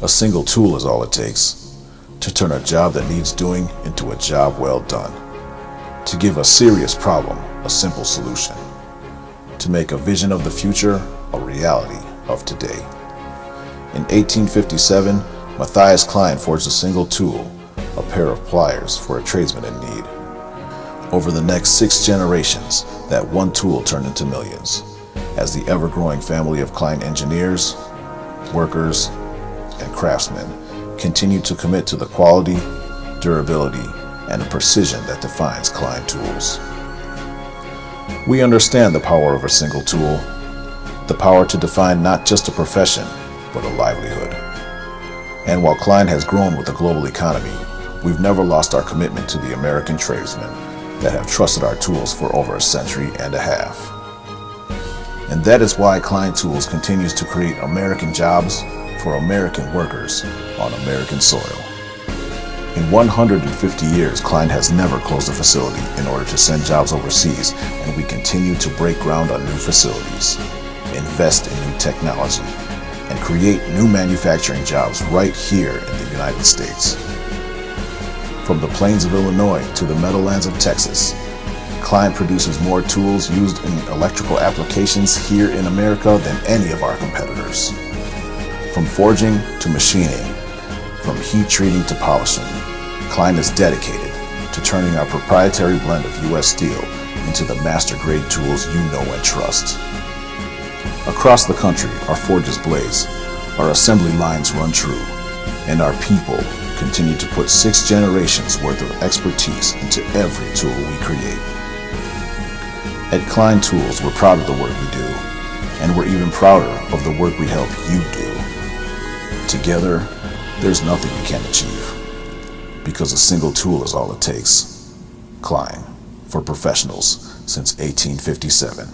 A single tool is all it takes to turn a job that needs doing into a job well done, to give a serious problem a simple solution, to make a vision of the future a reality of today. In 1857, Matthias Klein forged a single tool, a pair of pliers for a tradesman in need. Over the next 6 generations, that one tool turned into millions, as the ever-growing family of Klein engineers, workers, and craftsmen continued to commit to the quality, durability, and the precision that defines Klein Tools. We understand the power of a single tool, the power to define not just a profession, but a livelihood. And while Klein has grown with the global economy, we've never lost our commitment to the American tradesmen that have trusted our tools for over a century and a half. And that is why Klein Tools continues to create American jobs for American workers on American soil. In 150 years, Klein has never closed a facility in order to send jobs overseas, and we continue to break ground on new facilities, invest in new technology, and create new manufacturing jobs right here in the United States. From the plains of Illinois to the meadowlands of Texas, Klein produces more tools used in electrical applications here in America than any of our competitors. From forging to machining, from heat treating to polishing, Klein is dedicated to turning our proprietary blend of U.S. steel into the master-grade tools you know and trust. Across the country, our forges blaze, our assembly lines run true, and our people continue to put 6 generations worth of expertise into every tool we create. At Klein Tools, we're proud of the work we do, and we're even prouder of the work we help you do. Together, there's nothing we can't achieve, because a single tool is all it takes. Klein, for professionals since 1857.